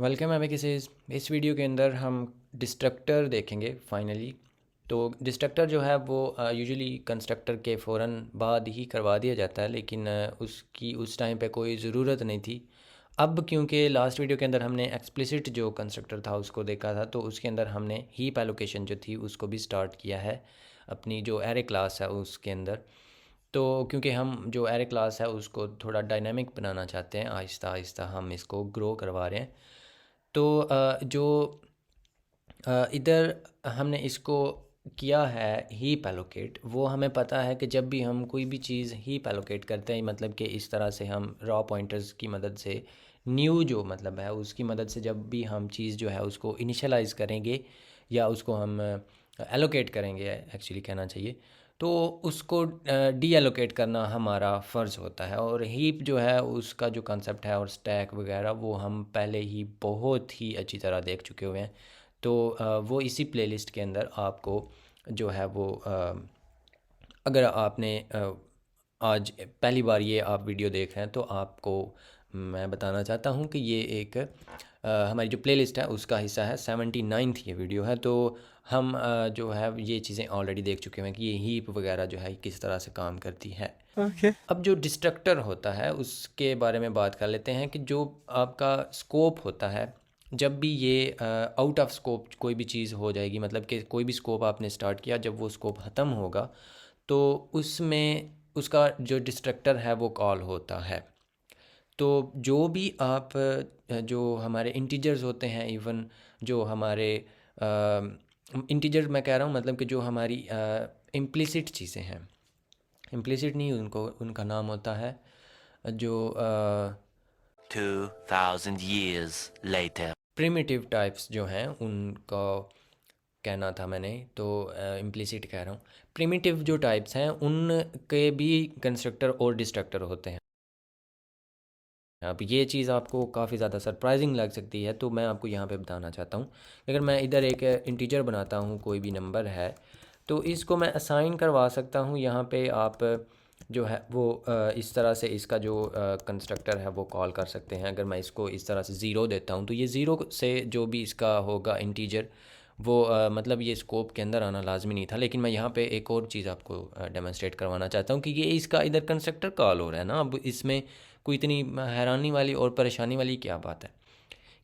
Welcome है किसी इस वीडियो के अंदर हम डिस्ट्रक्टर देखेंगे फाइनली। तो डिस्ट्रक्टर जो है वो यूजुअली कंस्ट्रक्टर के फ़ौरन बाद ही करवा दिया जाता है, लेकिन उसकी उस टाइम पे कोई ज़रूरत नहीं थी। अब क्योंकि लास्ट वीडियो के अंदर हमने एक्सप्लिसिट जो कंस्ट्रक्टर था उसको देखा था, तो उसके अंदर हमने हीप एलोकेशन जो थी उसको भी स्टार्ट किया है अपनी जो एरे क्लास है उसके अंदर। तो क्योंकि हम जो एरे क्लास है उसको थोड़ा डायनामिक बनाना चाहते हैं, आहिस्ता आहिस्ता हम इसको ग्रो करवा रहे हैं। तो जो इधर हमने इसको किया है हीप एलोकेट, वो हमें पता है कि जब भी हम कोई भी चीज़ हीप एलोकेट करते हैं, मतलब कि इस तरह से हम रॉ पॉइंटर्स की मदद से न्यू जो मतलब है उसकी मदद से जब भी हम चीज़ जो है उसको इनिशियलाइज़ करेंगे या उसको हम एलोकेट करेंगे, एक्चुअली कहना चाहिए, तो उसको डी एलोकेट करना हमारा फ़र्ज़ होता है। और हीप जो है उसका जो कंसेप्ट है और स्टैक वगैरह वो हम पहले ही बहुत ही अच्छी तरह देख चुके हुए हैं। तो वो इसी प्लेलिस्ट के अंदर आपको जो है वो अगर आपने आज पहली बार ये आप वीडियो देख रहे हैं तो आपको मैं बताना चाहता हूँ कि ये एक हमारी जो प्लेलिस्ट है उसका हिस्सा है। 79th ये वीडियो है। तो हम जो है ये चीज़ें ऑलरेडी देख चुके हैं कि ये हीप वगैरह जो है किस तरह से काम करती है। ओके। अब जो डिस्ट्रक्टर होता है उसके बारे में बात कर लेते हैं कि जो आपका स्कोप होता है, जब भी ये आउट ऑफ स्कोप कोई भी चीज़ हो जाएगी, मतलब कि कोई भी स्कोप आपने स्टार्ट किया, जब वो स्कोप ख़त्म होगा तो उसमें उसका जो डिस्ट्रक्टर है वो कॉल होता है। तो जो भी आप जो हमारे इंटीजर्स होते हैं, इवन जो हमारे इंटीजर मैं कह रहा हूँ, मतलब कि जो हमारी इम्प्लिसिट चीज़ें हैं, इम्प्लिसिट नहीं, उनको उनका नाम होता है जो 2000 years later. प्रिमिटिव टाइप्स जो हैं उनका कहना था मैंने, तो इम्प्लिसिट कह रहा हूँ। प्रिमिटिव जो टाइप्स हैं उनके भी कंस्ट्रक्टर और डिस्ट्रक्टर होते हैं। अब ये चीज़ आपको काफ़ी ज़्यादा सरप्राइजिंग लग सकती है, तो मैं आपको यहाँ पे बताना चाहता हूँ। अगर मैं इधर एक इंटीजर बनाता हूँ, कोई भी नंबर है, तो इसको मैं असाइन करवा सकता हूँ यहाँ पे। आप जो है वो इस तरह से इसका जो कंस्ट्रक्टर है वो कॉल कर सकते हैं। अगर मैं इसको इस तरह से ज़ीरो देता हूँ तो ये ज़ीरो से जो भी इसका होगा इंटीजर वो मतलब ये स्कोप के अंदर आना लाजमी नहीं था, लेकिन मैं यहाँ पे एक और चीज़ आपको डेमोन्स्ट्रेट करवाना चाहता हूँ कि ये इसका इधर कंस्ट्रक्टर कॉल हो रहा है ना। अब इसमें कोई इतनी हैरानी वाली और परेशानी वाली क्या बात है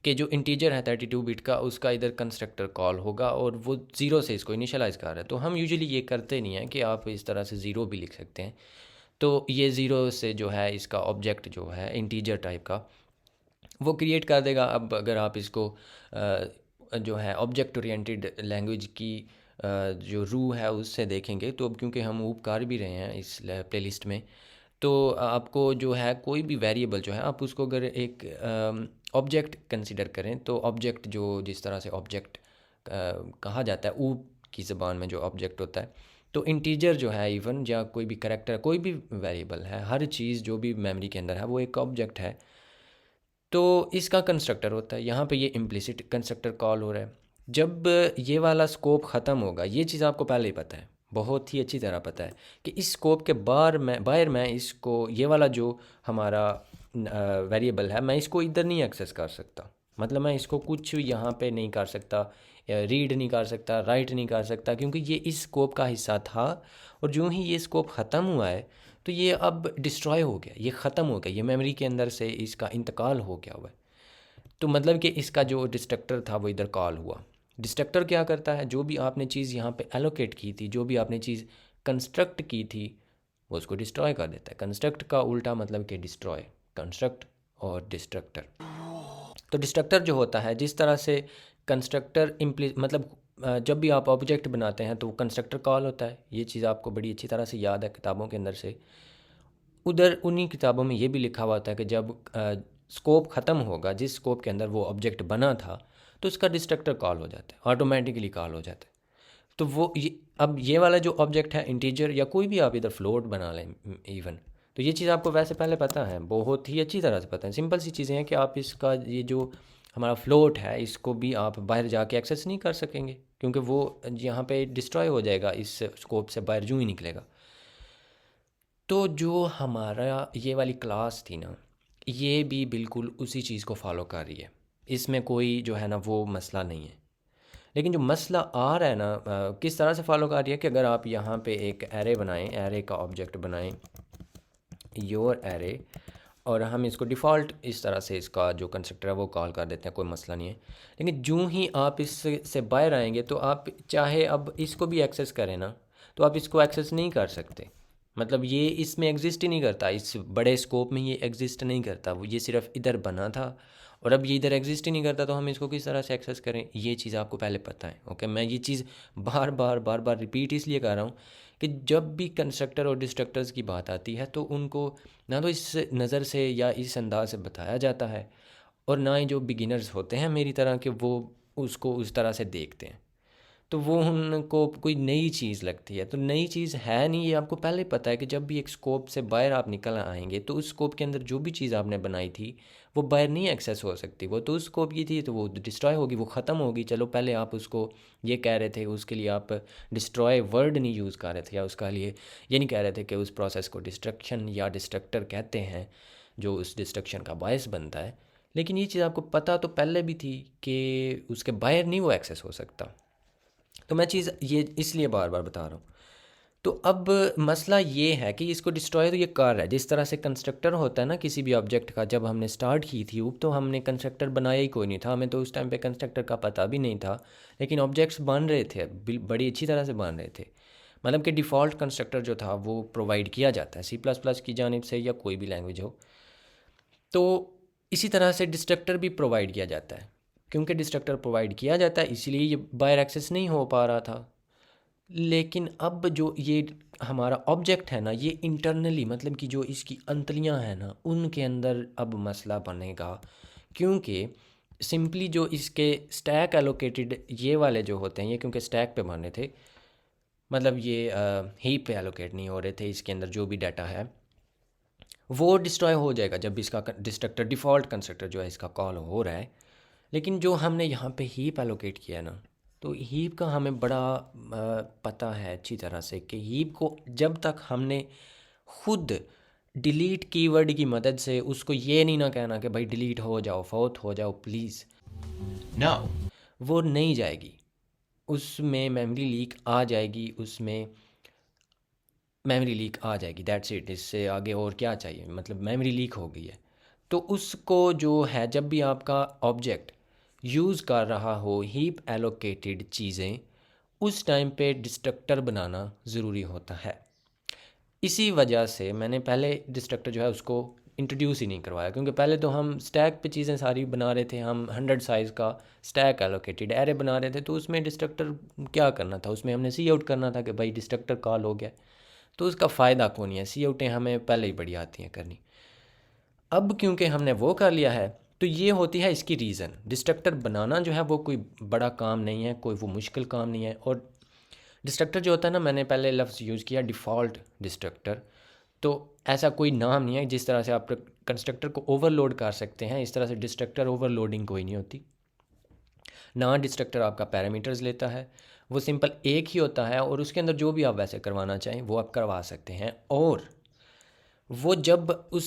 कि जो इंटीजर है 32 बिट का, उसका इधर कंस्ट्रक्टर कॉल होगा और वो ज़ीरो से इसको इनिशियलाइज़ कर रहा है। तो हम यूजुअली ये करते नहीं हैं कि आप इस तरह से ज़ीरो भी लिख सकते हैं। तो ये ज़ीरो से जो है इसका ऑब्जेक्ट जो है इंटीजर टाइप का वो क्रिएट कर देगा। अब अगर आप इसको जो है ऑब्जेक्ट ओरिएंटेड लैंग्वेज की जो रू है उससे देखेंगे, तो अब क्योंकि हम ऊप कर भी रहे हैं इस प्लेलिस्ट में, तो आपको जो है कोई भी वेरिएबल जो है आप उसको अगर एक ऑब्जेक्ट कंसिडर करें, तो ऑब्जेक्ट जो जिस तरह से ऑब्जेक्ट कहा जाता है ऊप की ज़बान में, जो ऑब्जेक्ट होता है, तो इंटीजर जो है इवन या कोई भी करेक्टर, कोई भी वेरिएबल है, हर चीज़ जो भी मेमोरी के अंदर है वो एक ऑब्जेक्ट है। तो इसका कंस्ट्रक्टर होता है, यहाँ पे ये इम्प्लिसिट कंस्ट्रक्टर कॉल हो रहा है। जब ये वाला स्कोप ख़त्म होगा, ये चीज़ आपको पहले ही पता है, बहुत ही अच्छी तरह पता है कि इस स्कोप के बाहर मैं इसको ये वाला जो हमारा वेरिएबल है, मैं इसको इधर नहीं एक्सेस कर सकता। मतलब मैं इसको कुछ यहाँ पे नहीं कर सकता, रीड नहीं कर सकता, राइट नहीं कर सकता, क्योंकि ये इस स्कोप का हिस्सा था। और जो ही ये स्कोप ख़त्म हुआ है तो ये अब डिस्ट्रॉय हो गया, ये ख़त्म हो गया, ये मेमोरी के अंदर से इसका इंतकाल हो गया हुआ है। तो मतलब कि इसका जो डिस्ट्रक्टर था वो इधर कॉल हुआ। डिस्ट्रक्टर क्या करता है, जो भी आपने चीज़ यहाँ पे एलोकेट की थी, जो भी आपने चीज़ कंस्ट्रक्ट की थी, वो उसको डिस्ट्रॉय कर देता है। कंस्ट्रक्ट का उल्टा मतलब कि डिस्ट्रॉय, कंस्ट्रक्ट और डिस्ट्रक्टर। तो डिस्ट्रक्टर जो होता है, जिस तरह से कंस्ट्रक्टर इम्प्ली मतलब जब भी आप ऑब्जेक्ट बनाते हैं तो कंस्ट्रक्टर कॉल होता है। ये चीज़ आपको बड़ी अच्छी तरह से याद है किताबों के अंदर से। उधर उन्हीं किताबों में ये भी लिखा हुआ था कि जब स्कोप ख़त्म होगा, जिस स्कोप के अंदर वो ऑब्जेक्ट बना था, तो उसका डिस्ट्रक्टर कॉल हो जाता है, ऑटोमेटिकली कॉल हो जाता है। तो वो ये अब ये वाला जो ऑब्जेक्ट है इंटीजर या कोई भी आप इधर फ्लोट बना लें इवन, तो ये चीज़ आपको वैसे पहले पता है, बहुत ही अच्छी तरह से पता है। सिंपल सी चीज़ें हैं कि आप इसका ये जो हमारा फ्लोट है इसको भी आप बाहर जाके एक्सेस नहीं कर सकेंगे, क्योंकि वो यहाँ पे डिस्ट्रॉय हो जाएगा, इस स्कोप से बाहर यूँ ही निकलेगा। तो जो हमारा ये वाली क्लास थी ना, ये भी बिल्कुल उसी चीज़ को फॉलो कर रही है। इसमें कोई जो है ना वो मसला नहीं है। लेकिन जो मसला आ रहा है ना किस तरह से फॉलो कर रही है कि अगर आप यहाँ पे एक एरे बनाएं, एरे का ऑब्जेक्ट बनाएं, योर एरे, और हम इसको डिफ़ॉल्ट इस तरह से इसका जो कंस्ट्रक्टर है वो कॉल कर देते हैं, कोई मसला नहीं है। लेकिन जूँ ही आप इससे बाहर आएंगे तो आप चाहे अब इसको भी एक्सेस करें ना, तो आप इसको एक्सेस नहीं कर सकते। मतलब ये इसमें एग्जिस्ट ही नहीं करता, इस बड़े स्कोप में ये एग्जिस्ट नहीं करता। वो ये सिर्फ इधर बना था और अब ये इधर एग्जिस्ट ही नहीं करता, तो हम इसको किस तरह से एक्सेस करें, ये चीज़ आपको पहले पता है। ओके, मैं ये चीज़ बार बार रिपीट इसलिए कर रहा हूँ कि जब भी कंस्ट्रक्टर और डिस्ट्रक्टर्स की बात आती है तो उनको ना तो इस नज़र से या इस अंदाज से बताया जाता है, और ना ही जो बिगिनर्स होते हैं मेरी तरह के वो उसको उस तरह से देखते हैं। तो वो उनको कोई नई चीज़ लगती है, तो नई चीज़ है नहीं, ये आपको पहले ही पता है कि जब भी एक स्कोप से बाहर आप निकल आएंगे तो उस स्कोप के अंदर जो भी चीज़ आपने बनाई थी वो बाहर नहीं एक्सेस हो सकती। वो तो उस स्कोप की थी तो वो डिस्ट्रॉय होगी, वो ख़त्म होगी। चलो पहले आप उसको ये कह रहे थे, उसके लिए आप डिस्ट्रॉय वर्ड नहीं यूज़ कर रहे थे, या उसका लिए ये नहीं कह रहे थे कि उस प्रोसेस को डिस्ट्रक्शन या डिस्ट्रक्टर कहते हैं जो उस डिस्ट्रक्शन का बायस बनता है। लेकिन ये चीज़ आपको पता तो पहले भी थी कि उसके बाहर नहीं वो एक्सेस हो सकता। तो मैं चीज़ ये इसलिए बार बार बता रहा हूँ। तो अब मसला ये है कि इसको डिस्ट्रॉय तो ये कर रहा है। जिस तरह से कंस्ट्रक्टर होता है ना किसी भी ऑब्जेक्ट का, जब हमने स्टार्ट की थी तो हमने कंस्ट्रक्टर बनाया ही कोई नहीं था, हमें तो उस टाइम पे कंस्ट्रक्टर का पता भी नहीं था। लेकिन ऑब्जेक्ट्स बन रहे थे, बड़ी अच्छी तरह से बन रहे थे। मतलब कि डिफ़ॉल्ट कंस्ट्रक्टर जो था वो प्रोवाइड किया जाता है सी प्लस प्लस की जानिब से, या कोई भी लैंग्वेज हो। तो इसी तरह से डिस्ट्रक्टर भी प्रोवाइड किया जाता है। क्योंकि डिस्ट्रक्टर प्रोवाइड किया जाता है इसीलिए ये बाहर एक्सेस नहीं हो पा रहा था। लेकिन अब जो ये हमारा ऑब्जेक्ट है ना, ये इंटरनली मतलब कि जो इसकी अंतलियां हैं ना उनके अंदर अब मसला बनेगा। क्योंकि सिंपली जो इसके स्टैक एलोकेटेड ये वाले जो होते हैं, ये क्योंकि स्टैक पे बने थे, मतलब ये हीप पे एलोकेट नहीं हो रहे थे, इसके अंदर जो भी डाटा है वो डिस्ट्रॉय हो जाएगा जब इसका डिस्ट्रक्टर डिफ़ॉल्ट कंस्ट्रक्टर जो है इसका कॉल हो रहा है। लेकिन जो हमने यहाँ पे हीप एलोकेट किया ना, तो हीप का हमें बड़ा पता है अच्छी तरह से कि हीप को जब तक हमने खुद डिलीट कीवर्ड की मदद से उसको ये नहीं ना कहना कि भाई डिलीट हो जाओ, फौत हो जाओ प्लीज़, नो, वो नहीं जाएगी। उसमें मेमोरी लीक आ जाएगी, उसमें मेमोरी लीक आ जाएगी, दैट्स इट। इससे आगे और क्या चाहिए, मतलब मेमोरी लीक हो गई है। तो उसको जो है जब भी आपका ऑब्जेक्ट यूज़ कर रहा हो हीप एलोकेटेड चीज़ें, उस टाइम पे डिस्ट्रक्टर बनाना ज़रूरी होता है। इसी वजह से मैंने पहले डिस्ट्रक्टर जो है उसको इंट्रोड्यूस ही नहीं करवाया, क्योंकि पहले तो हम स्टैक पे चीज़ें सारी बना रहे थे। हम 100 साइज़ का स्टैक एलोकेटेड एरे बना रहे थे, तो उसमें डिस्ट्रक्टर क्या करना था, उसमें हमने सी आउट करना था कि भाई डिस्ट्रक्टर कॉल हो गया। तो उसका फ़ायदा कौन है, सी आउटें हमें पहले ही बड़ी आती हैं करनी। अब क्योंकि हमने वो कर लिया है तो ये होती है इसकी रीज़न। डिस्ट्रक्टर बनाना जो है वो कोई बड़ा काम नहीं है, कोई वो मुश्किल काम नहीं है। और डिस्ट्रक्टर जो होता है ना, मैंने पहले लफ्ज़ यूज़ किया डिफ़ॉल्ट डिस्ट्रक्टर, तो ऐसा कोई नाम नहीं है। जिस तरह से आप कंस्ट्रक्टर को ओवरलोड कर सकते हैं, इस तरह से डिस्ट्रक्टर ओवरलोडिंग कोई नहीं होती ना। डिस्ट्रक्टर आपका पैरामीटर्स लेता है, वो सिंपल एक ही होता है, और उसके अंदर जो भी आप वैसे करवाना चाहें वो आप करवा सकते हैं। और वो जब उस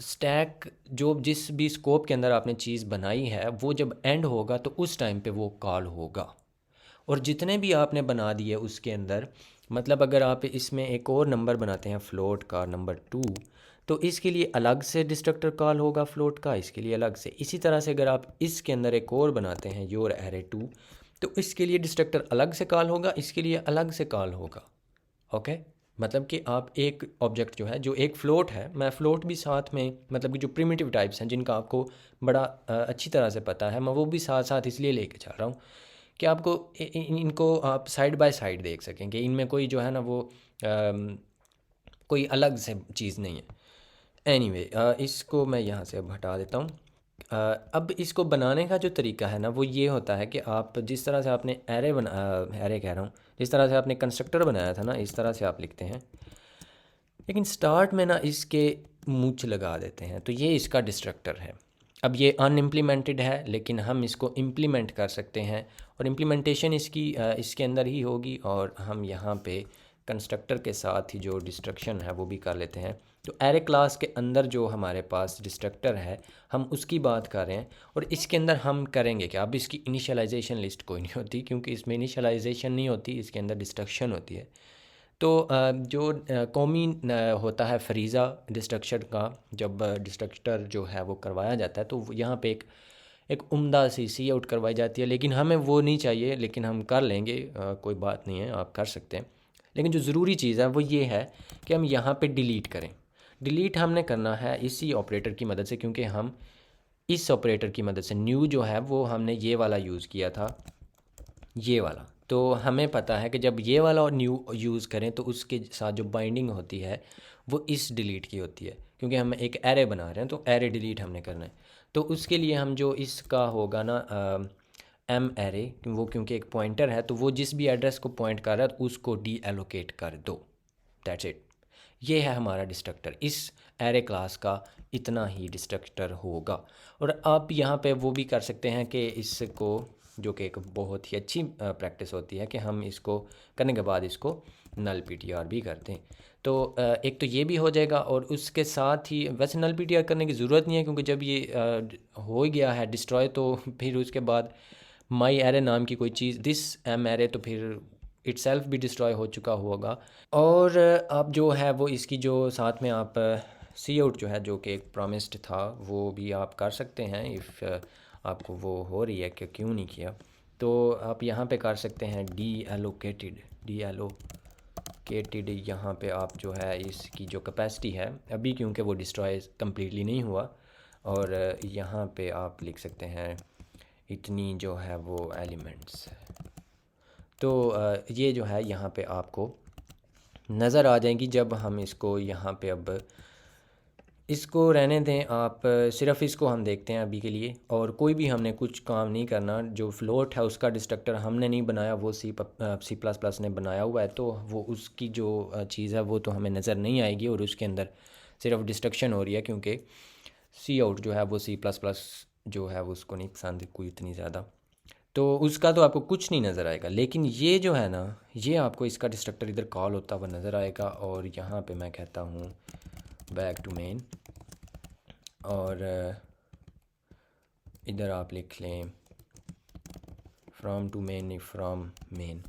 स्टैक जो जिस भी स्कोप के अंदर आपने चीज़ बनाई है वो जब एंड होगा तो उस टाइम पे वो कॉल होगा। और जितने भी आपने बना दिए उसके अंदर, मतलब अगर आप इसमें एक और नंबर बनाते हैं फ्लोट का नंबर 2, तो इसके लिए अलग से डिस्ट्रक्टर कॉल होगा फ्लोट का, इसके लिए अलग से। इसी तरह से अगर आप इसके अंदर एक और बनाते हैं योर एरे 2, तो इसके लिए डिस्ट्रक्टर अलग से कॉल होगा, इसके लिए अलग से कॉल होगा। ओके, मतलब कि आप एक ऑब्जेक्ट जो है जो एक फ़्लोट है, मैं फ़्लोट भी साथ में, मतलब कि जो प्रिमिटिव टाइप्स हैं जिनका आपको बड़ा अच्छी तरह से पता है, मैं वो भी साथ साथ इसलिए लेके चल रहा हूँ कि आपको इनको आप साइड बाय साइड देख सकें कि इनमें कोई जो है ना वो कोई अलग से चीज़ नहीं है। एनीवे इसको मैं यहाँ से अब हटा देता हूँ। अब इसको बनाने का जो तरीका है ना वो ये होता है कि आप जिस तरह से आपने एरे कह रहा हूँ, जिस तरह से आपने कंस्ट्रक्टर बनाया था ना, इस तरह से आप लिखते हैं। लेकिन स्टार्ट में ना इसके मूंछ लगा देते हैं, तो ये इसका डिस्ट्रक्टर है। अब ये अनइम्प्लीमेंटेड है लेकिन हम इसको इम्प्लीमेंट कर सकते हैं, और इम्प्लीमेंटेशन इसकी इसके अंदर ही होगी, और हम यहाँ पे कंस्ट्रक्टर के साथ ही जो डिस्ट्रक्शन है वो भी कर लेते हैं। तो एरे क्लास के अंदर जो हमारे पास डिस्ट्रक्टर है हम उसकी बात कर रहे हैं, और इसके अंदर हम करेंगे क्या। अब इसकी इनिशियलाइजेशन लिस्ट कोई नहीं होती, क्योंकि इसमें इनिशियलाइजेशन नहीं होती, इसके अंदर डिस्ट्रक्शन होती है। तो जो कौमी होता है फरीज़ा डिस्ट्रक्टर का, जब डिस्ट्रक्टर जो है वो करवाया जाता है तो यहाँ पे एक उम्दा सी आउट करवाई जाती है, लेकिन हमें वो नहीं चाहिए, लेकिन हम कर लेंगे, कोई बात नहीं है, आप कर सकते हैं। लेकिन जो ज़रूरी चीज़ है वो ये है कि हम यहाँ पे डिलीट करें। डिलीट हमने करना है इसी ऑपरेटर की मदद से, क्योंकि हम इस ऑपरेटर की मदद से न्यू जो है वो हमने ये वाला यूज़ किया था, ये वाला। तो हमें पता है कि जब ये वाला न्यू यूज़ करें तो उसके साथ जो बाइंडिंग होती है वो इस डिलीट की होती है, क्योंकि हम एक एरे बना रहे हैं तो एरे डिलीट हमने करना है। तो उसके लिए हम जो इसका होगा ना एम एरे, वो क्योंकि एक पॉइंटर है तो वो जिस भी एड्रेस को पॉइंट कर रहा है तो उसको डी एलोकेट कर दो। That's it. ये है हमारा डिस्ट्रक्टर। इस एरे क्लास का इतना ही डिस्ट्रक्टर होगा। और आप यहाँ पे वो भी कर सकते हैं कि इसको, जो कि एक बहुत ही अच्छी प्रैक्टिस होती है कि हम इसको करने के बाद इसको नल पीटीआर भी करते हैं। तो एक तो ये भी हो जाएगा, और उसके साथ ही वैसे नल पीटीआर करने की ज़रूरत नहीं है, क्योंकि जब ये हो गया है डिस्ट्रॉय तो फिर उसके बाद माई एरे नाम की कोई चीज़, दिस एम एरे, तो फिर इटसेल्फ भी डिस्ट्रॉय हो चुका होगा। और आप जो है वो इसकी जो साथ में आप सी आउट जो है, जो कि एक प्रॉमिस्ड था, वो भी आप कर सकते हैं इफ़ आपको वो हो रही है कि क्यों नहीं किया। तो आप यहाँ पे कर सकते हैं डी एलोकेटेड यहाँ पे आप जो है इसकी जो कैपेसिटी है अभी, क्योंकि वो डिस्ट्रॉय कम्प्लीटली नहीं हुआ, और यहाँ पे आप लिख सकते हैं इतनी जो है वो एलिमेंट्स। तो ये जो है यहाँ पे आपको नज़र आ जाएंगी जब हम इसको यहाँ पे, अब इसको रहने दें आप, सिर्फ इसको हम देखते हैं अभी के लिए, और कोई भी हमने कुछ काम नहीं करना। जो फ्लोट है उसका डिस्ट्रक्टर हमने नहीं बनाया, वो सी प्लस प्लस ने बनाया हुआ है, तो वो उसकी जो चीज़ है वो तो हमें नज़र नहीं आएगी, और उसके अंदर सिर्फ डिस्ट्रक्शन हो रही है, क्योंकि सी आउट जो है वो सी प्लस प्लस जो है वो उसको नहीं पसंद कोई इतनी ज़्यादा, तो उसका तो आपको कुछ नहीं नज़र आएगा। लेकिन ये जो है ना, ये आपको इसका डिस्ट्रक्टर इधर कॉल होता हुआ नज़र आएगा, और यहाँ पे मैं कहता हूँ बैक टू मेन, और इधर आप लिख लें फ्रॉम टू मेन, नहीं फ्रॉम मेन,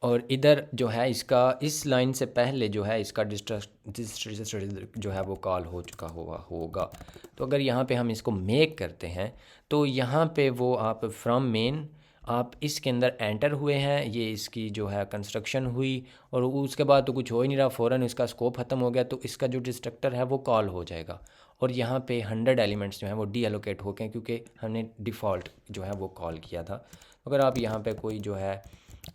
और इधर जो है इसका इस लाइन से पहले जो है इसका डिस्ट्रक्टर जो है वो कॉल हो चुका होगा। तो अगर यहाँ पे हम इसको मेक करते हैं तो यहाँ पे वो आप फ्रॉम मेन, आप इसके अंदर एंटर हुए हैं, ये इसकी जो है कंस्ट्रक्शन हुई, और उसके बाद तो कुछ हो ही नहीं रहा, फ़ौरन इसका स्कोप ख़त्म हो गया, तो इसका जो डिस्ट्रक्टर है वो कॉल हो जाएगा, और यहाँ पे 100 एलिमेंट्स जो हैं वो डी एलोकेट हो गए, क्योंकि हमने डिफ़ॉल्ट जो है वो कॉल किया था। अगर आप यहाँ पे कोई जो है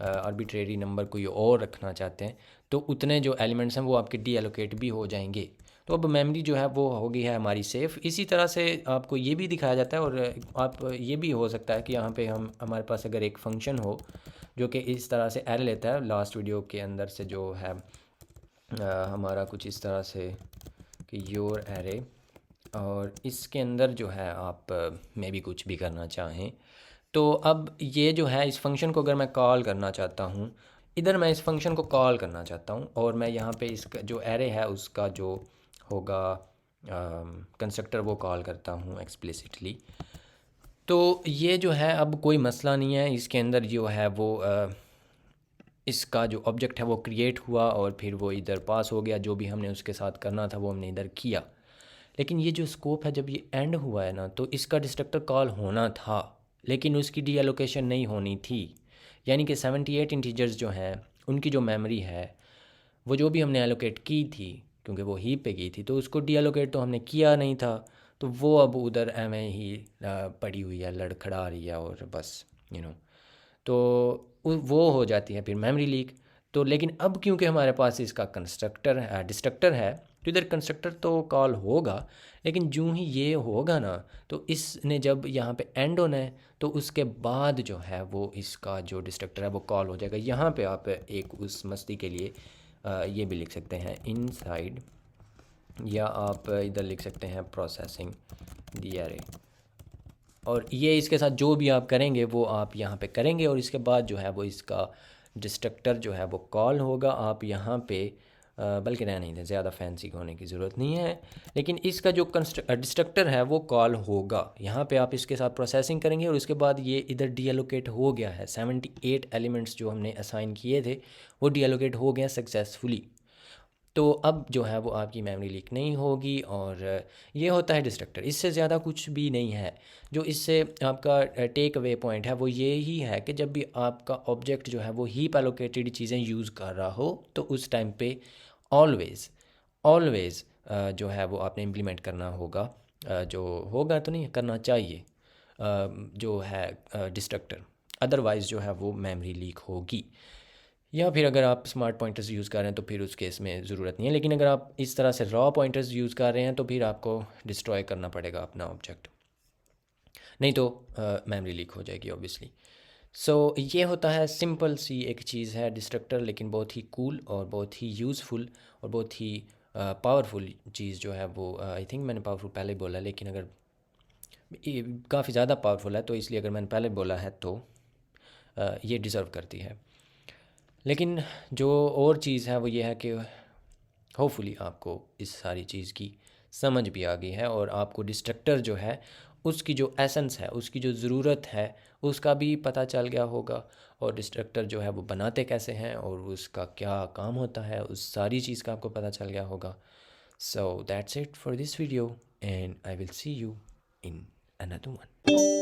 आर्बिट्रेरी नंबर कोई और रखना चाहते हैं तो उतने जो एलिमेंट्स हैं वो आपके डी एलोकेट भी हो जाएंगे। तो अब मेमोरी जो है वो हो गई है हमारी सेफ़। इसी तरह से आपको ये भी दिखाया जाता है, और आप ये भी हो सकता है कि यहाँ पे हम हमारे पास अगर एक फंक्शन हो जो कि इस तरह से एरे लेता है, लास्ट वीडियो के अंदर से जो है हमारा कुछ इस तरह से कि योर एरे, और इसके अंदर जो है आप मे भी कुछ भी करना चाहें। तो अब ये जो है इस फंक्शन को अगर मैं कॉल करना चाहता हूँ, इधर मैं इस फंक्शन को कॉल करना चाहता हूँ, और मैं यहाँ पे इसका जो एरे है उसका जो होगा कंस्ट्रक्टर वो कॉल करता हूँ एक्सप्लिसिटली। तो ये जो है अब कोई मसला नहीं है, इसके अंदर जो है वो इसका जो ऑब्जेक्ट है वो क्रिएट हुआ, और फिर वो इधर पास हो गया, जो भी हमने उसके साथ करना था वो हमने इधर किया। लेकिन ये जो स्कोप है जब ये एंड हुआ है ना, तो इसका डिस्ट्रक्टर कॉल होना था, लेकिन उसकी डी एलोकेशन नहीं होनी थी। यानी कि 78 इंटीजर्स जो हैं उनकी जो मेमोरी है वो जो भी हमने एलोकेट की थी, क्योंकि वो हीप पे की थी, तो उसको डी एलोकेट तो हमने किया नहीं था, तो वो अब उधर एवं ही पड़ी हुई है, लड़खड़ा रही है, और बस तो वो हो जाती है फिर मेमोरी लीक। तो लेकिन अब क्योंकि हमारे पास इसका कंस्ट्रक्टर है, डिस्ट्रक्टर है, तो इधर कंस्ट्रक्टर तो कॉल होगा, लेकिन जूँ ही ये होगा ना तो इसने जब यहाँ पे एंड होना है तो उसके बाद जो है वो इसका जो डिस्ट्रक्टर है वो कॉल हो जाएगा। यहाँ पे आप एक उस मस्ती के लिए ये भी लिख सकते हैं इनसाइड, या आप इधर लिख सकते हैं प्रोसेसिंग दी एरे, और ये इसके साथ जो भी आप करेंगे वो आप यहाँ पे करेंगे, और इसके बाद जो है वो इसका डिस्ट्रक्टर जो है वो कॉल होगा। आप यहाँ पे बल्कि नहीं थे, ज़्यादा फैंसी होने की ज़रूरत नहीं है, लेकिन इसका जो डिस्ट्रक्टर है वो कॉल होगा। यहाँ पे आप इसके साथ प्रोसेसिंग करेंगे और उसके बाद ये इधर डीएलोकेट हो गया है। 78 एलिमेंट्स जो हमने असाइन किए थे वो डीएलोकेट हो गए सक्सेसफुली। तो अब जो है वो आपकी मेमोरी लीक नहीं होगी। और ये होता है डिस्ट्रक्टर, इससे ज़्यादा कुछ भी नहीं है। जो इससे आपका टेक अवे पॉइंट है वो ये ही है कि जब भी आपका ऑब्जेक्ट जो है वो हीप एलोकेटेड चीज़ें यूज़ कर रहा हो तो उस टाइम पे ऑलवेज़ ऑलवेज़ जो है वो आपने इम्प्लीमेंट करना होगा, जो होगा तो नहीं करना चाहिए, जो है डिस्ट्रक्टर। अदरवाइज़ जो है वो मेमोरी लीक होगी। या फिर अगर आप स्मार्ट पॉइंटर्स यूज़ कर रहे हैं तो फिर उस केस में ज़रूरत नहीं है, लेकिन अगर आप इस तरह से रॉ पॉइंटर्स यूज़ कर रहे हैं तो फिर आपको डिस्ट्रॉय करना पड़ेगा अपना ऑब्जेक्ट, नहीं तो मेमोरी लीक हो जाएगी ऑब्वियसली। सो ये होता है, सिंपल सी एक चीज़ है डिस्ट्रक्टर, लेकिन बहुत ही कूल और बहुत ही यूज़फुल और बहुत ही पावरफुल चीज़ जो है वो, आई थिंक मैंने पावरफुल पहले बोला, लेकिन अगर काफ़ी ज़्यादा पावरफुल है तो इसलिए अगर मैंने पहले बोला है तो ये डिज़र्व करती है। लेकिन जो और चीज़ है वो ये है कि होपफुली आपको इस सारी चीज़ की समझ भी आ गई है और आपको डिस्ट्रक्टर जो है उसकी जो एसेंस है, उसकी जो ज़रूरत है उसका भी पता चल गया होगा, और डिस्ट्रक्टर जो है वो बनाते कैसे हैं और उसका क्या काम होता है उस सारी चीज़ का आपको पता चल गया होगा। So that's it for this video and I will see you in another one.